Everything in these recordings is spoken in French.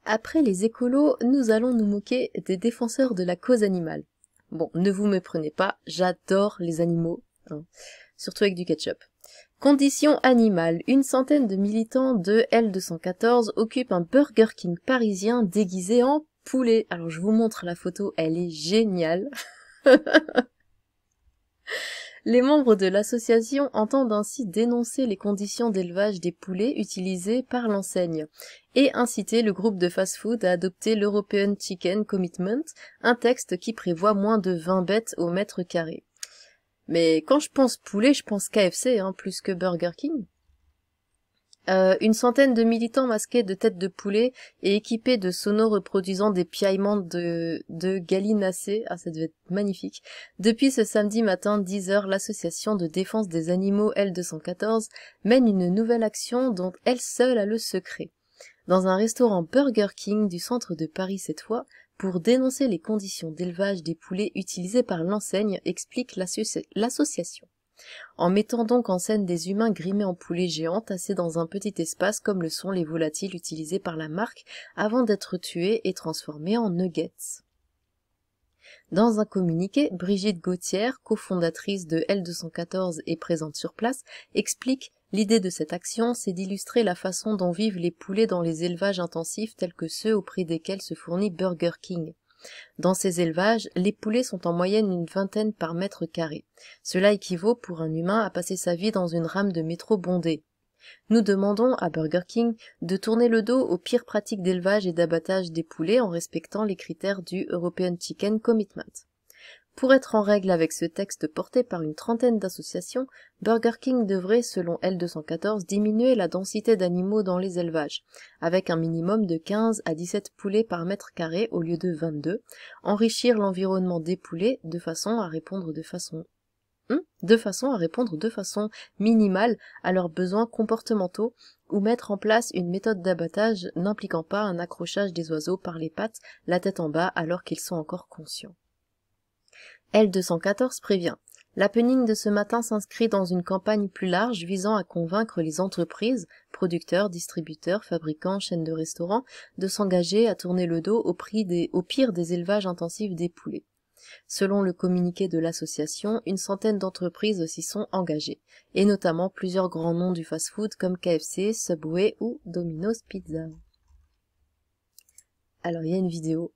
Après les écolos, nous allons nous moquer des défenseurs de la cause animale. Bon, ne vous méprenez pas, j'adore les animaux, hein, surtout avec du ketchup. Conditions animales. Une centaine de militants de L214 occupent un Burger King parisien déguisé en poulet. Alors je vous montre la photo, elle est géniale. Les membres de l'association entendent ainsi dénoncer les conditions d'élevage des poulets utilisées par l'enseigne et inciter le groupe de fast-food à adopter l'European Chicken Commitment, un texte qui prévoit moins de 20 bêtes au mètre carré. Mais quand je pense poulet, je pense KFC, hein, plus que Burger King. Une centaine de militants masqués de têtes de poulet et équipés de sonos reproduisant des piaillements de gallinacés, ah ça devait être magnifique. Depuis ce samedi matin 10h, l'association de défense des animaux L214 mène une nouvelle action dont elle seule a le secret. Dans un restaurant Burger King du centre de Paris cette fois, pour dénoncer les conditions d'élevage des poulets utilisées par l'enseigne, explique l'association. En mettant donc en scène des humains grimés en poulets géants tassés dans un petit espace comme le sont les volatiles utilisés par la marque avant d'être tués et transformés en nuggets. Dans un communiqué, Brigitte Gauthier, cofondatrice de L214 et présente sur place, explique « L'idée de cette action, c'est d'illustrer la façon dont vivent les poulets dans les élevages intensifs tels que ceux auprès desquels se fournit Burger King. Dans ces élevages, les poulets sont en moyenne une vingtaine par mètre carré. Cela équivaut pour un humain à passer sa vie dans une rame de métro bondée. Nous demandons à Burger King de tourner le dos aux pires pratiques d'élevage et d'abattage des poulets en respectant les critères du European Chicken Commitment. Pour être en règle avec ce texte porté par une trentaine d'associations, Burger King devrait, selon L214, diminuer la densité d'animaux dans les élevages, avec un minimum de 15 à 17 poulets par mètre carré au lieu de 22, enrichir l'environnement des poulets de façon à répondre de façon minimale à leurs besoins comportementaux ou mettre en place une méthode d'abattage n'impliquant pas un accrochage des oiseaux par les pattes, la tête en bas alors qu'ils sont encore conscients. L214 prévient. L'happening de ce matin s'inscrit dans une campagne plus large visant à convaincre les entreprises, producteurs, distributeurs, fabricants, chaînes de restaurants, de s'engager à tourner le dos au pire des élevages intensifs des poulets. Selon le communiqué de l'association, une centaine d'entreprises s'y sont engagées, et notamment plusieurs grands noms du fast-food comme KFC, Subway ou Domino's Pizza. Alors, il y a une vidéo.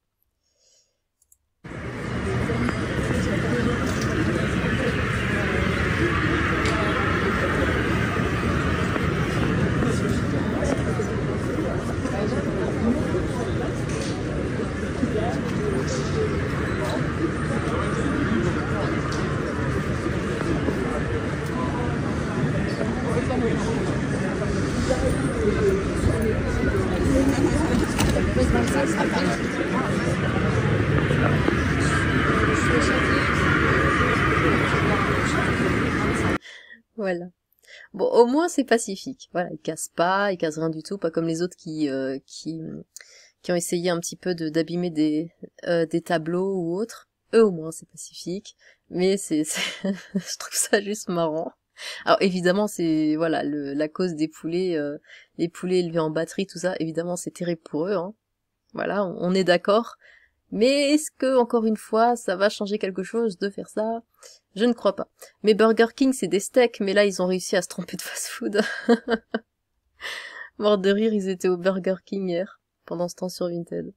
Voilà. Bon, au moins c'est pacifique. Voilà, ils cassent pas, ils cassent rien du tout, pas comme les autres qui ont essayé un petit peu d'abîmer des tableaux ou autres. Eux au moins c'est pacifique, mais je trouve ça juste marrant. Alors évidemment c'est voilà la cause des poulets, les poulets élevés en batterie, tout ça, évidemment c'est terrible pour eux, hein. Voilà, on est d'accord. Mais est-ce que, encore une fois, ça va changer quelque chose de faire ça? Je ne crois pas. Mais Burger King, c'est des steaks, mais là, ils ont réussi à se tromper de fast-food. Mort de rire, ils étaient au Burger King hier, pendant ce temps sur Vinted.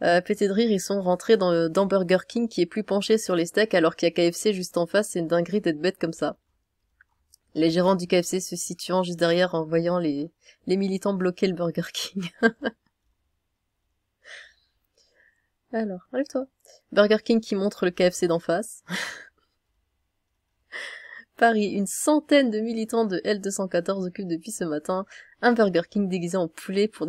Pété de rire, ils sont rentrés dans Burger King, qui est plus penché sur les steaks, alors qu'il y a KFC juste en face, c'est une dinguerie d'être bête comme ça. Les gérants du KFC se situant juste derrière en voyant les militants bloquer le Burger King. Alors, arrive-toi. Burger King qui montre le KFC d'en face. Paris, une centaine de militants de L214 occupent depuis ce matin un Burger King déguisé en poulet pour...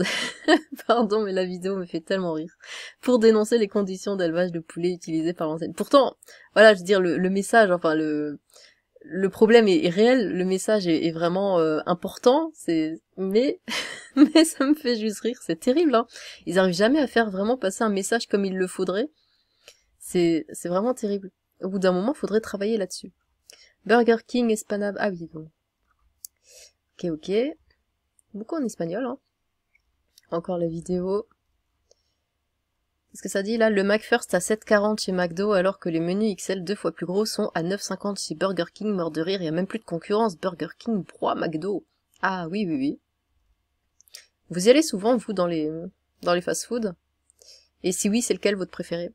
Pardon, mais la vidéo me fait tellement rire. Pour dénoncer les conditions d'élevage de poulet utilisées par l'enseigne. Pourtant, voilà, je veux dire, le message, enfin, le problème est réel, le message est vraiment important, mais ça me fait juste rire, c'est terrible, hein. Ils arrivent jamais à faire vraiment passer un message comme il le faudrait. C'est vraiment terrible. Au bout d'un moment, faudrait travailler là-dessus. Burger King Espanab, ah oui, bon. Ok. Beaucoup en espagnol, hein. Encore la vidéo. Qu'est-ce que ça dit là? Le McFirst à 7,40 chez McDo alors que les menus XL 2 fois plus gros sont à 9,50 chez Burger King. Mort de rire, il y a même plus de concurrence. Burger King broie McDo. Ah oui, oui, oui. Vous y allez souvent, vous, dans les fast-food? Et si oui, c'est lequel votre préféré?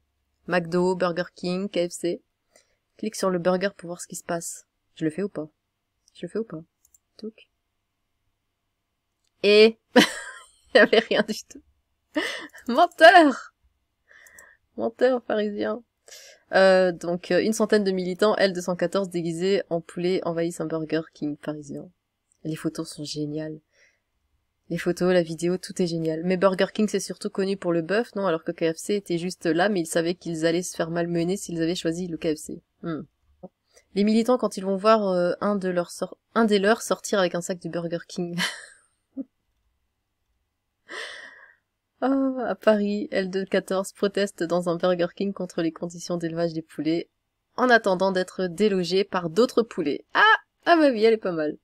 McDo, Burger King, KFC? Clique sur le burger pour voir ce qui se passe. Je le fais ou pas? Je le fais ou pas? Touc. Et il y avait rien du tout. Menteur! Menteur parisien. Donc, une centaine de militants, L214 déguisés en poulet envahissent un Burger King parisien. Les photos sont géniales. Les photos, la vidéo, tout est génial. Mais Burger King, c'est surtout connu pour le bœuf, non? Alors que KFC était juste là, mais ils savaient qu'ils allaient se faire malmener s'ils avaient choisi le KFC. Les militants, quand ils vont voir un des leurs sortir avec un sac du Burger King. À Paris, L214 proteste dans un Burger King contre les conditions d'élevage des poulets, en attendant d'être délogés par d'autres poulets. Ah, ma vie, elle est pas mal.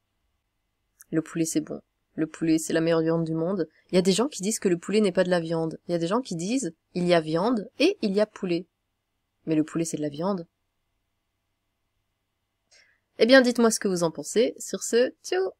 Le poulet, c'est bon. Le poulet, c'est la meilleure viande du monde. Il y a des gens qui disent que le poulet n'est pas de la viande. Il y a des gens qui disent, il y a viande et il y a poulet. Mais le poulet, c'est de la viande. Eh bien, dites-moi ce que vous en pensez. Sur ce, ciao!